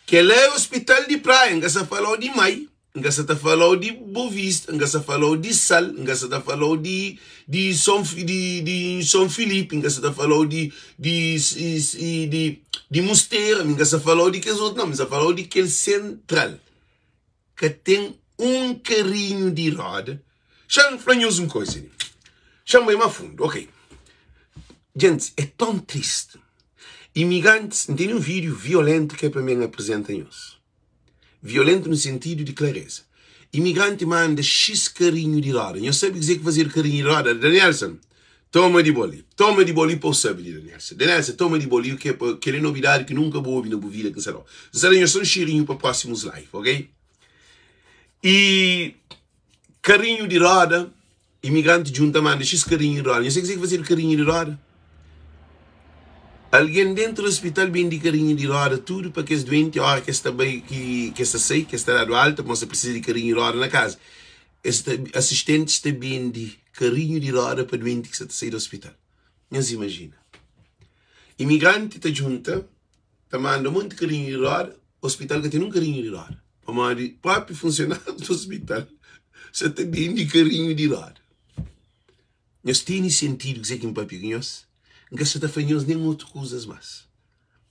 [SPEAKER 1] Que ele é hospital de praia, não se falou de Mai, não se falou de Bovista, não se falou de Sal, não se falou de São Filipe, não se falou de Mosteira, não se falou de que outros nomes, se falou de aquele central, que tem um carrinho de roda. Falamos uma coisa, chama mais fundo, ok. Gente, é tão triste. Imigrantes, tem um vídeo violento que é para mim apresenta-nos. Violento no sentido de clareza. Imigrante manda X carrinho de roda. Eu sei dizer que fazer carrinho de roda. Danielson, toma de boli para o saber, Danielson. Danielson, toma de boli, que é novidade que nunca vou ouvir na vida que será. Eu sou um cheirinho para próximos live, ok? E carrinho de roda, imigrante junta manda X carrinho de roda. Eu sei dizer que fazer carrinho de roda. Alguém dentro do hospital vem de carrinho de roda, tudo para que esse doente, a hora que está bem, que está sair, que está dado alta, mas precisa de carrinho de roda na casa. Este assistente está bem de carrinho de roda para doente que está sair do hospital. Não se imagina. Imigrante está junta, está mandando muito carrinho de roda, o hospital que tem um carrinho de roda. O próprio funcionário do hospital já está bem de carrinho de roda. Nós temos sentido que é que um papinhos. Não se está fazendo nem outras coisas mais.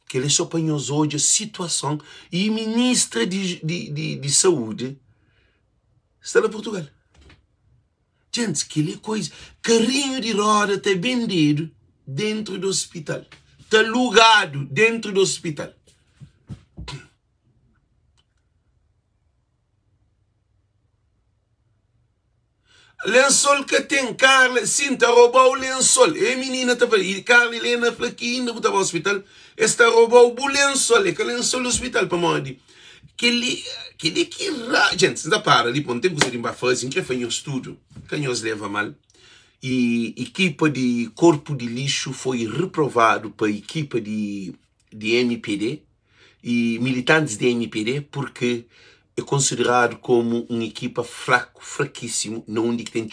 [SPEAKER 1] Que ele só para nós hoje a situação e ministra de saúde está na Portugal. Gente, que ele é coisa. Carrinho de roda está vendido dentro do hospital. Está alugado dentro do hospital. Lençol que tem, Carla, Cinta roubou o lençol. E a menina estava ali, Carla Helena Flaquinha, estava ao hospital. Esta roubou o lençol, que lençol do hospital para morrer. Que gente, não para ali, não tem coisa de fazer, que foi um estudo, que nos leva mal. E equipa de corpo de lixo foi reprovado para a equipa de MPD e militantes de MPD, porque é considerado como uma equipa fraquíssimo, onde tem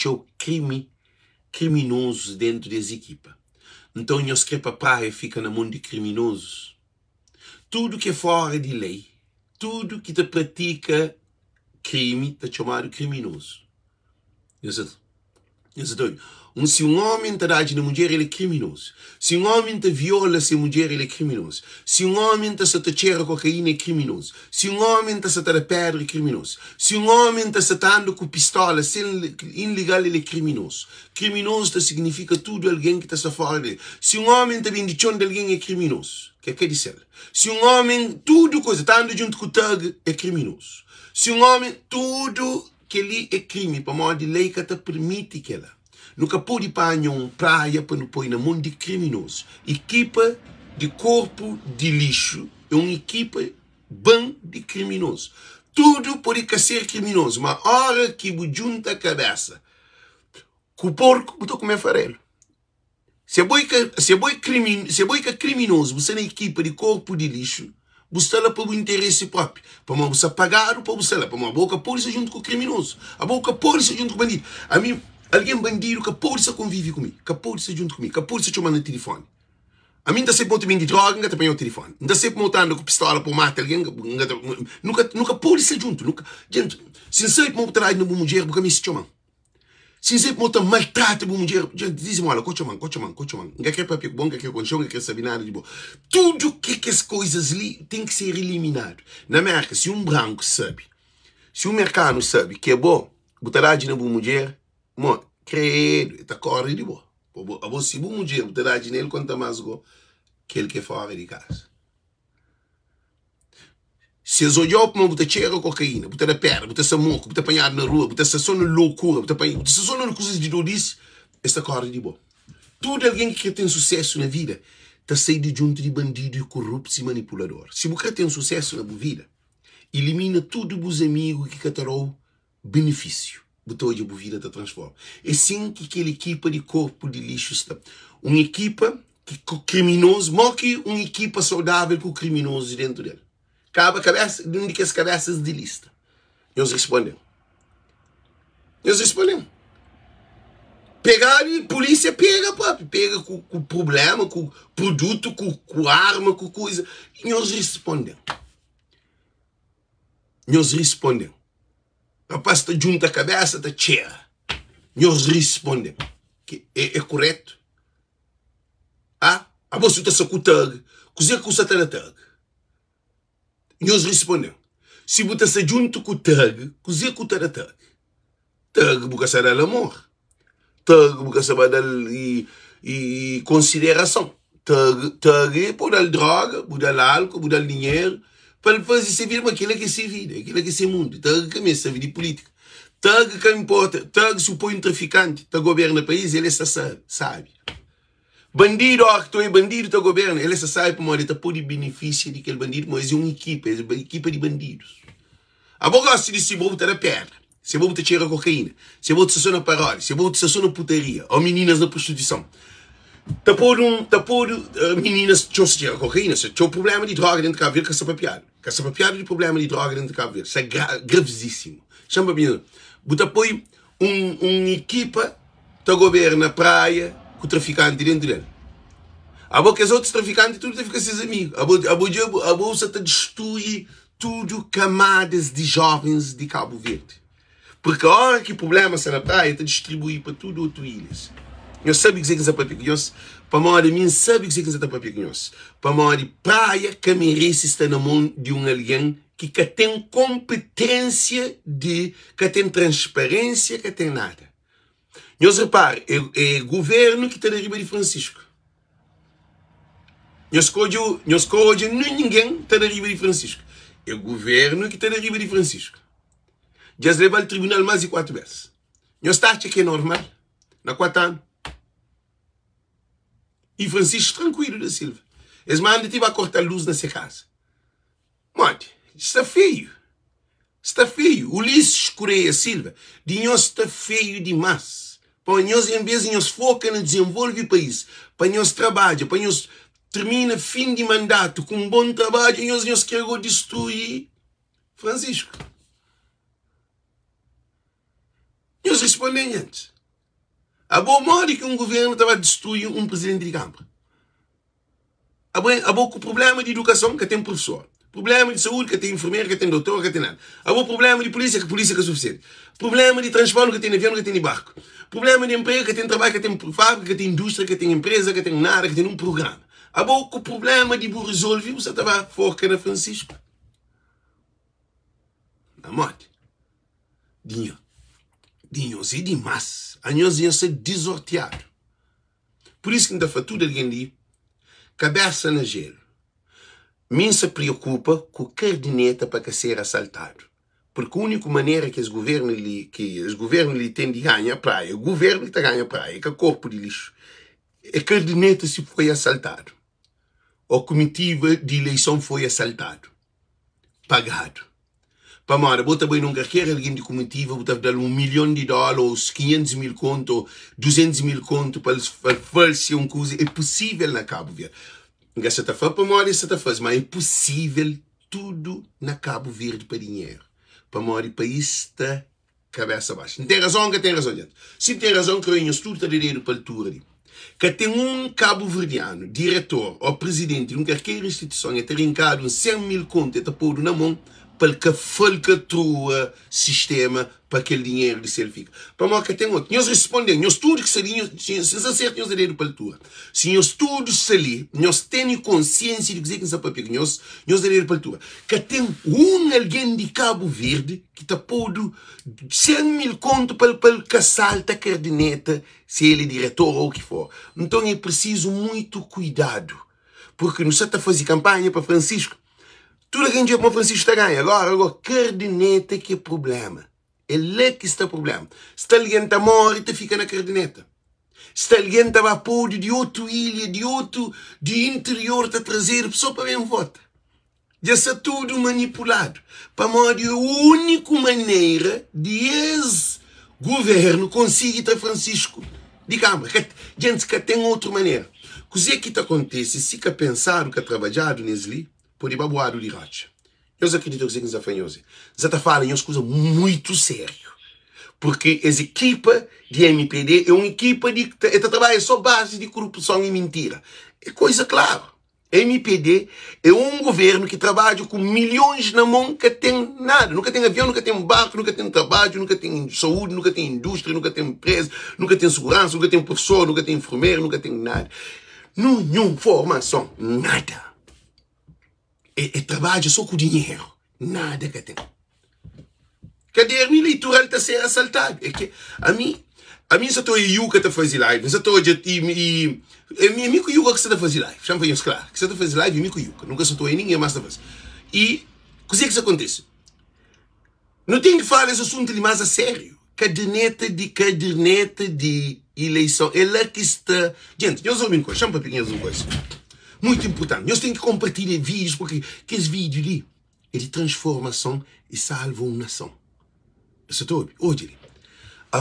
[SPEAKER 1] criminosos dentro dessa equipa. Então, nós que para a praia fica na mão de criminosos. Tudo que é fora de lei, tudo que te pratica crime, está chamado criminoso. Se um homem está dando mulher, ele é criminoso. Se um homem está viola sua mulher, ele é criminoso. Se um homem está se cheira cocaína, é criminoso. Se um homem está se pedra, é criminoso. Se um homem está se andando com pistola, sendo ilegal, ele é criminoso. Criminoso significa tudo alguém que está fora dele. Se um homem está bendição de alguém, é criminoso. O que quer dizer? Se um homem, tudo coisa, está andando junto com o tag, é criminoso. Se um homem, tudo que ele é crime, para modo de lei que te permite que ela. Nunca pode panhar uma praia para não pôr na mão de criminosos. Equipa de corpo de lixo é uma equipa bem de criminosos. Tudo pode ser criminoso, mas a hora que você junta a cabeça com o porco, você comer farelo. Se é criminoso, você é na equipa de corpo de lixo, você está lá para o interesse próprio. Para você pagar ou para você lá. Para uma boca polícia junto com o criminoso. A boca polícia junto com o bandido. A mim, alguém bandido que a polícia convive comigo. Que a polícia junto comigo. Que a polícia te manda no telefone. A mim, não sei para de droga, não tem o telefone. Não sei para montando com pistola para matar alguém. Nunca polícia junto. Nunca. Gente, se sei para montar na mulher, porque me se chama. Se sei para montar maltrata para mulher, gente, diz-me, olha, cocha man. Não quer papel bom, não quer conchão, não quer saber nada de bom. Tudo que as coisas ali tem que ser eliminado. Na América, se um branco sabe, se um americano sabe que é bom, botar na mulher, credo, está correndo de boa. Se uma mulher botar nele, conta mais que ele quer fora de casa. Se as olhou para botar cheira cocaína, botar a perna, botar essa moco, botar apanhado na rua, botar essa só na loucura, botar só na coisas de dorice, está correndo de boa. Todo alguém que quer ter sucesso na vida está saindo junto de bandido, corrupto e manipulador. Se você quer ter sucesso na vida, elimina tudo os amigos que terão benefício. Botou de a vida te transforma. É assim que aquela equipa de corpo de lixo está. Uma equipa que criminoso, mas que uma equipa saudável com criminosos dentro dela. Acaba a cabeça, de que as cabeças de lista. Eles respondem. Pegaram, polícia pega, papi. Pega com problema, com produto, com arma, com coisa. E eles respondem. Rapaz, está junto a cabeça, está cheia. Eles respondem. Que é correto? A você está com o tag. Cozer com o satana tag. Eles respondem. Se você está junto com o tag, cozer com o tag. Tag, você será amor. Tag, você será dar e consideração. Tag, pode dar droga, pode dar álcool, pode dar dinheiro. Para fazer servir aquilo que se vida, aquilo que se mundo. Tag que me serve de política. Tag que importa. Tag se põe um traficante, tá governa o país, ele sabe. Bandido, que tu é bandido, tá governa, ele sabe para uma tá por benefício de aquele bandido, mas é uma equipa de bandidos. A boca gosta de se botar a pedra, se botar cheira cocaína, se botar estaciona paródia, se botar estaciona putaria, ou meninas na prostituição. Tá por meninas que cheira cocaína, se tem um problema de droga dentro de Cabo Verde, que essa papiada de problema de droga dentro de Cabo Verde, isso é gravíssimo. Chama bem, bota põe uma equipa que governa a praia com o traficante dentro dele. A boca os outros traficantes tudo fica seus amigos. A bolsa está destruir tudo camadas de jovens de Cabo Verde. Porque a hora que o problema está na praia, está distribuir para tudo outro ilhas. Eu sabe que você para pequenos, para mim de mim sabe que você está para pequenos. Para mim de praia que merece estar na mão de um alguém que tem competência que tem transparência, que tem nada. Nós repare, é o governo que está na Riba de Francisco. Nós escolhe ninguém está na Riba de Francisco. É o governo que está na Riba de Francisco. Já se leva ao tribunal mais de 4 vezes. Nós está que é normal, na 4 anos. E Francisco tranquilo da Silva. Eles mandam te a cortar a luz nessa casa. Mano, está feio. Está feio. O Ulisses Correia Silva, de nós está feio demais. Para nós, em vez de nós focar no desenvolver o país, para nós trabalhar, para nós terminar fim de mandato com um bom trabalho, nós queremos destruir Francisco. Nós respondemos antes. A boa modo que um governo estava a destruir um presidente de Câmara. A boa com o problema de educação que tem professor. Problema de saúde que tem enfermeiro, que tem doutor, que tem nada. A boa problema de polícia que é suficiente. Problema de transporte que tem avião, que tem barco. Problema de emprego, que tem trabalho, que tem fábrica, que tem indústria, que tem empresa, que tem nada, que tem um programa. A boca o problema de resolver, você estava foca na Francisco. Na morte. Dinho se demais. A nós ia ser desorteado. Por isso que ainda faz tudo alguém ali, cabeça na gelo. Mim se preocupa com o cardineta para ser assaltado. Porque a única maneira que os governos lhe têm de ganhar praia, o governo está ganhando praia, que é corpo de lixo, a cardineta se foi assaltado. A comitiva de eleição foi assaltado. Pagado. Para mora, bota bem nunca quer alguém de comitiva, bota dar $1 milhão, 500 mil conto, 200 mil conto para fazer uma coisa. É possível na Cabo Verde. Não se está fazendo para mora, se está fazendo, mas é possível tudo na Cabo Verde para dinheiro. Para mora, o país está cabeça baixa. Não tem razão, que tem razão, gente. Se tem razão, que eu estudo está direito para a altura ali. Que tem um cabo-verdiano, diretor ou presidente de qualquer instituição, é trincado 100 mil conto, está posto na mão, para que falcatrua sistema para aquele dinheiro de ser fica. Para mim, que tem outro. Nós respondemos, nós tudo que seria, se acerta, nós direito para a altura. Se nós tudo ali, nós temos consciência de dizer que nós papel, nós direito para a altura. Que tem alguém de Cabo Verde que está pondo 100 mil conto para que salta a cardineta, se ele é diretor ou o que for. Então é preciso muito cuidado. Porque não se está fazendo campanha para Francisco. Tudo que a gente para Francisco está ganhando. Agora, cardineta que é problema. É lá que está o problema. Se alguém está morto, fica na cardineta. Se alguém está pôr de outra ilha, de interior, está trazer só para ver um voto. Já está tudo manipulado. Para morrer, a única maneira de ex-governo conseguir ter Francisco de Câmara. Gente, que tem outra maneira. O que acontece, se que pensar o que é trabalhado nesse pode babuar de racha. Eu acredito que isso é fanhoso. Você está falando uma coisa muito séria. Porque essa equipa de MPD é uma equipa que trabalha só base de corrupção e mentira. É coisa clara. MPD é um governo que trabalha com milhões na mão que tem nada. Nunca tem avião, nunca tem barco, nunca tem trabalho, nunca tem saúde, nunca tem indústria, nunca tem empresa, nunca tem segurança, nunca tem professor, nunca tem enfermeiro, nunca tem nada. Nenhuma formação, nada. É trabalho só com dinheiro. Nada que tem. Caderno eleitoral está a ser assaltado. É que a mim só estou em Yuca a fazer live. Só estou e mico Yuca que você está a fazer live. Já me foi claro. Que você está a fazer live e mico Yuca. Nunca só estou em ninguém mais a fazer. E o que é que isso acontece? Não tem que falar esse assunto de mais a sério. Caderneta de eleição. É lá que está. Gente, nós vamos uma coisa. Chama para pequenas uma coisa. Muito importante. Nós temos que compartilhar vídeos, porque aqueles vídeos ali é de transformação e salvam uma nação. Isso é tudo. Hoje,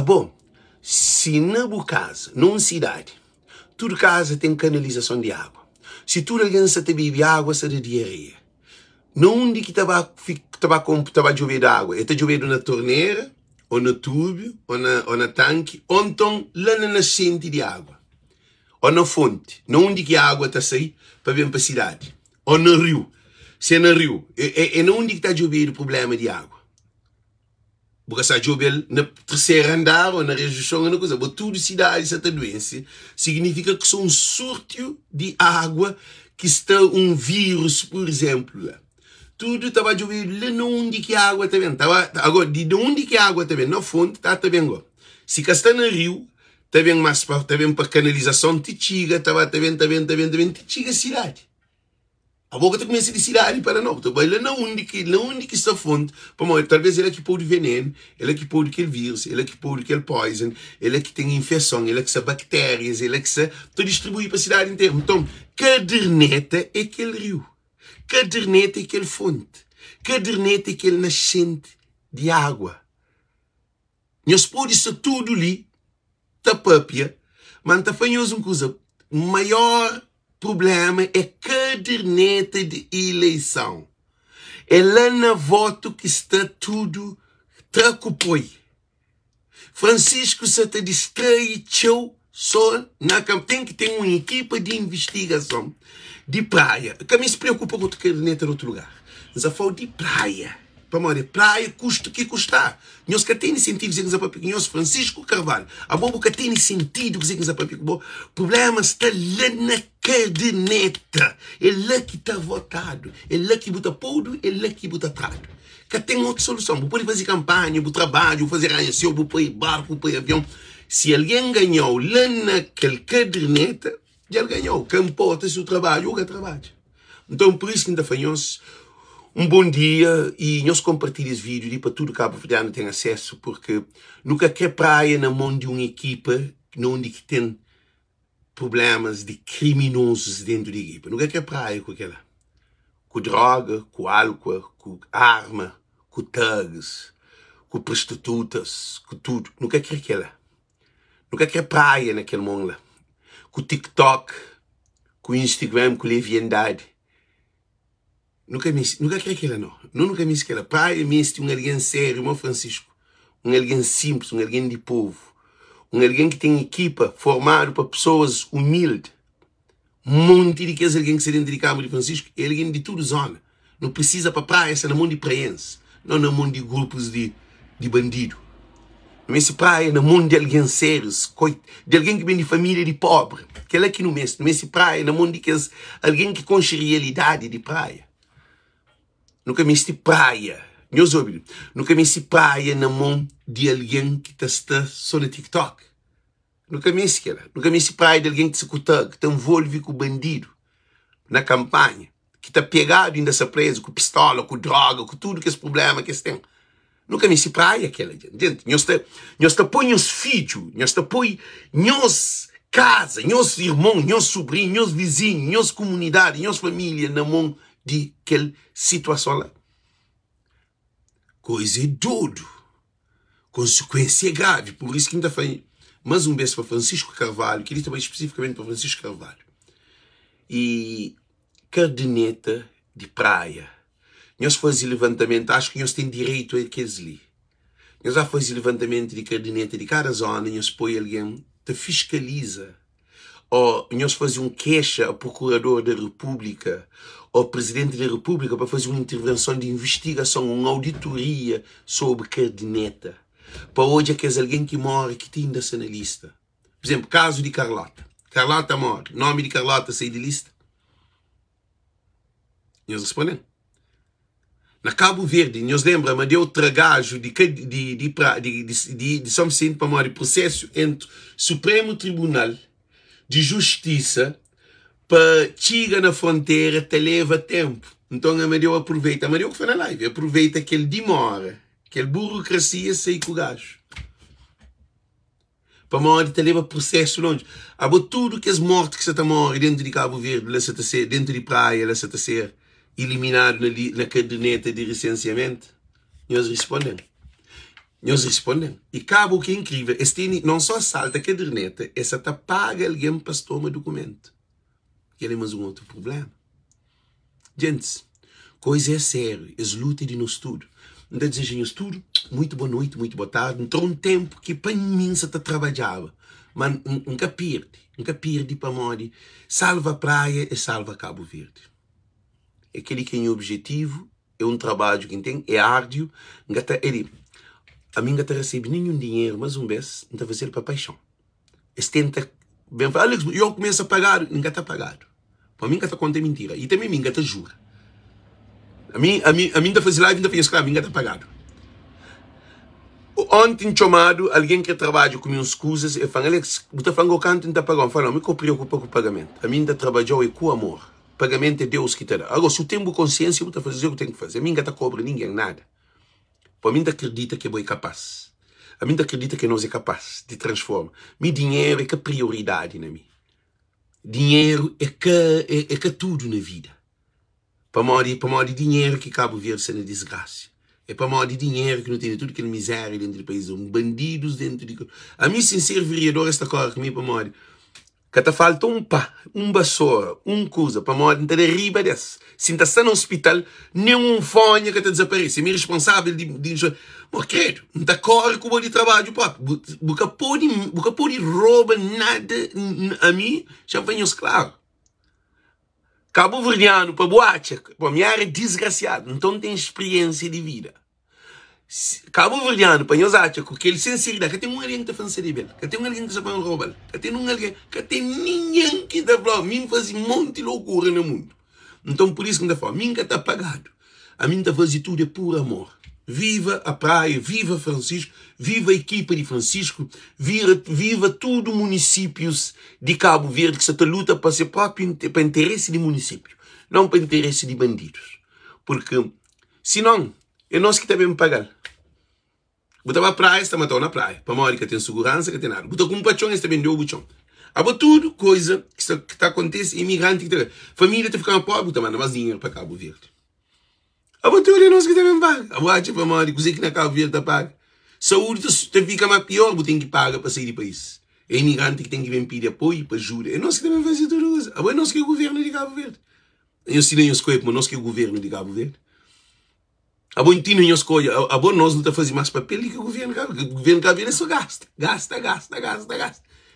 [SPEAKER 1] bom, se na boa casa, numa cidade, toda casa tem canalização de água. Se toda criança bebe água, será diarreia. Não onde que estava chovendo água, está chovendo na torneira, ou no tubo, ou na tanque, ou então lá na nascente de água. Ou na fonte, não onde que a água está a sair para vir para a cidade. Ou no rio. Se é no rio, é não onde que está a chover o problema de água. Porque se a chover no terceiro andar ou na região, uma coisa, mas tudo cidade, essa doença, significa que são um surto de água que está um vírus, por exemplo. Tudo estava a chover lá onde que a água está vendo. Agora, de onde que a água está vendo? Na fonte, está vendo. Se está no rio, está vendo para canalização, te chega, está vendo, te chega a cidade. A boca está começando de cidade para não. Então, vai lá onde que está a fonte, talvez ele é que pôde veneno, ele é que pôde aquele vírus, ele é que pôde aquele poison, ele é que tem infecção, ele é que são bactérias, ele é que se distribui para a cidade inteira. Então, caderneta é aquele rio. Caderneta é aquele fonte. Caderneta é aquele nascente de água. Nós podemos ser tudo ali, tapapia, mas está fanhoso uma coisa. O maior problema é caderneta de eleição. É lá na voto que está tudo tracupoi. Francisco se te distrai, só tem que ter uma equipe de investigação de praia. Que me se preocupa com a caderneta em outro lugar. Mas a falta de praia. para morrer praia, custa que custar. Nós que tem sentido dizer que nós Francisco Carvalho, a bobo que tem sentido dizer que o problema está lá na caderneta. É lá que está votado, é lá que bota podo, é lá que bota trado. Que tem outra solução. Vou poder fazer campanha, vou trabalho, vou fazer arranjo, vou pôr barco, vou pôr avião. Se alguém ganhou lá naquela caderneta, já ganhou. Que importa se o trabalho ou que trabalho. Então, por isso que ainda fazemos bom dia e nós compartilhamos esse vídeo para tudo que Cabo Verdeano tem acesso, porque nunca quer praia na mão de uma equipa onde que tem problemas de criminosos dentro da equipa. Nunca quer praia com aquela. Com droga, com álcool, com arma, com thugs, com prostitutas, com tudo. Nunca quer aquela. Nunca quer praia naquele mundo lá. Com TikTok, com Instagram, com leviandade. Nunca quer aquela não. Nunca me aquela. Praia mesmo um alguém sério, meu Francisco. Um alguém simples, um alguém de povo. Um alguém que tem equipa formado para pessoas humildes. Um monte de coisas alguém que se dentro de Cabo de Francisco. É alguém de toda zona. Não precisa para praia, essa na mão de praiense. Não na mão de grupos de bandido. Não é esse praia na mão de alguém sérios. De alguém que vem de família de pobre. Que é aqui no mês. Não é esse praia na mão de alguém que conhece realidade de praia. Nunca me estive praia. Nunca me estive praia na mão de alguém que está só no TikTok. Nunca me estive. Nunca me estive praia de alguém que se envolve com o bandido na campanha. Que está pegado ainda essa presa com pistola, com droga, com tudo que esse problema que tem. Nunca me estive praia aquela gente. Nós põe os filhos, nós põe nós casa, nós irmãos, nós sobrinhos, nós vizinhos, nós comunidade, nós família na mão de aquela situação lá. Coisa é doido. Consequência grave. Por isso que ainda foi mais um beijo para Francisco Carvalho, queria também especificamente para Francisco Carvalho. E caderneta de praia. Nós fazemos levantamento, acho que nós temos direito a aqueles ali. Nós já fazemos levantamento de caderneta de cada zona, nós põe alguém, te fiscaliza. Ou nós fazemos queixa ao Procurador da República, ao Presidente da República, para fazer uma intervenção de investigação, uma auditoria sobre caderneta. Para hoje é que é alguém que morre, que tem ainda-se na lista. Por exemplo, caso de Carlota. Carlota morre. Nome de Carlota sai de lista. Nós respondemos. Na Cabo Verde, nós lembramos de outro gajo de São Vicente para morrer processo entre Supremo Tribunal de Justiça para chegar na fronteira te leva tempo. Então a Maria aproveita. A Maria que foi na live. Aproveita que ele demora. Que a burocracia sai com o gajo. Para morrer te leva processo longe. Abo tudo que as mortes que você está morrendo dentro de Cabo Verde, dentro de praia, ela está a ser eliminado na caderneta de licenciamento. Nós respondemos. E Cabo, o que é incrível, este não só salta a caderneta, essa tá paga alguém para tomar documento. Que é mais um outro problema. Gente, coisa é sério, é luta de nós tudo. Não desejo tudo, muito boa noite, muito boa tarde. Entrou um tempo que para mim você trabalhava, mas nunca perde para morrer. Salva a praia e salva Cabo Verde. Aquele que tem objetivo, é um trabalho que tem, é árduo. A mim não recebe nenhum dinheiro, mas um vez, não está fazendo para paixão. Eles tentam, bem, Alex, eu começo a pagar, ninguém está pagado. Para mim, está conta mentira. E também ninguém está jura. A mim está fazendo live, ainda faz escravo, ninguém está pagado. Ontem, chamado, alguém que trabalha com minhas coisas, eu falo, Alex, você está falando que o canto não está pagando. Eu falo, não, me preocupa com o pagamento. A mim ainda trabalhou com amor. Pagamento é Deus que te dá. Agora, se eu tenho consciência, eu vou fazer o que eu tenho que fazer. A mim não cobra ninguém nada. Para mim, acredita que eu sou capaz. A mim acredita que nós é capaz de transformar. Meu dinheiro é que prioridade na mim. Dinheiro é que tudo na vida. Para morrer dinheiro que Cabo Verde se na desgraça. É para morrer dinheiro que não tem tudo aquela miséria dentro do país. Bandidos dentro de... A mim, sincero vereador, esta coisa comigo para morrer. Que te falta vassoura, coisa, para morrer não ter riba dessa. Se não está no hospital, nenhum fone que te desaparece. É meu responsável de mas credo, não está corre com o de trabalho próprio. Nunca pode roubar nada a mim, já venho claro. Cabo Verdeano, para boate, para minha área desgraciado, então tem experiência de vida. Cabo Verdeano, para nós achar que ele sinceridade, que tem um alguém que está fazendo bem, que tem um alguém que está fazendo roubar, que tem um alguém, que tem ninguém que está falando, mim faz um monte de loucura no mundo. Então por isso que eu falo, mim que está pagado, a mim está fazendo tudo é por amor. Viva a praia, viva Francisco, viva a equipa de Francisco, viva todos os municípios de Cabo Verde que se luta para ser próprio, para interesse de município, não para interesse de bandidos. Porque, senão, é nós que devemos pagar. Bota para a praia, está matando na praia. Para a que tem segurança, que tem nada. Bota com um pachão, está vendendo o buchão. Aba tudo coisa que está acontecendo, imigrante, que família está ficando pobre, está mandando mais dinheiro para Cabo Verde. Aba tudo é nós que devemos pagar. Aba acha para a coisa que na Cabo Verde está paga. Saúde fica mais pior, tem que pagar para sair do país. É imigrante que tem que vir pedir apoio, para ajuda. É nós que devemos fazer tudo isso. Aba é nós que é o governo de Cabo Verde. Eu sei as coisas, mas nós que é o governo de Cabo Verde. A bom entino nós coisa, a bom nós não está fazendo mais papel que o governo de Cabo Verde. O governo de Cabo Verde só gasta.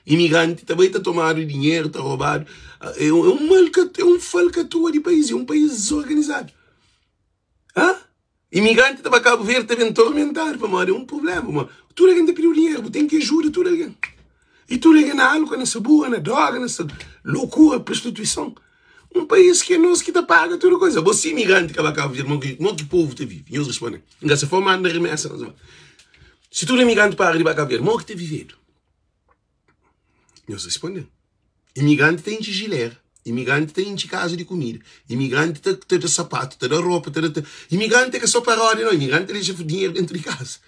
[SPEAKER 1] Imigrante também está tomando dinheiro, está roubado. É um falcatrua de país, é um país desorganizado. Imigrante está para Cabo Verde, está vendo tormentar, é um problema. Mano. Tudo alguém pediu dinheiro, tem que ajudar tudo alguém. E tudo alguém na álcool, nessa burra, na droga, nessa loucura, prostituição. Um país que é nós que está paga toda coisa. Você imigrante que vai Cabo Verde, não que o povo te vive. E eles respondem, não se for manda remessa. Se tu é imigrante para Cabo Verde, não que te viver. Eles respondem. Imigrante tem de gileira. Imigrante tem de casa de comida. Imigrante tem de sapato, tem de roupa. Imigrante é que só para hora, não. Imigrante deixa dinheiro dentro de casa.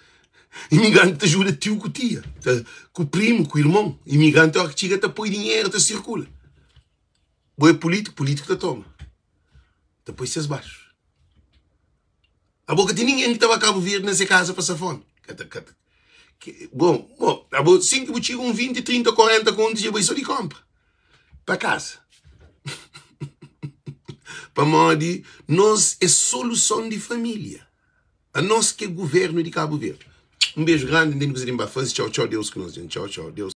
[SPEAKER 1] Imigrante te ajuda tio com tia, com o primo, com o irmão. Imigrante é que chega, te põe dinheiro, te circula. Boa político te toma. Depois se baixo. A boca tem ninguém que estava a Cabo Verde nessa casa para fome. Bom, a boca 5 botigas, 20, 30, 40 contos, e só de compra. Para casa. Para Modi, nós é solução de família. A nós que é governo de Cabo Verde. Um beijo grande, nem que você tem bafãs. Tchau, tchau, Deus que nos diz. Tchau, tchau, Deus.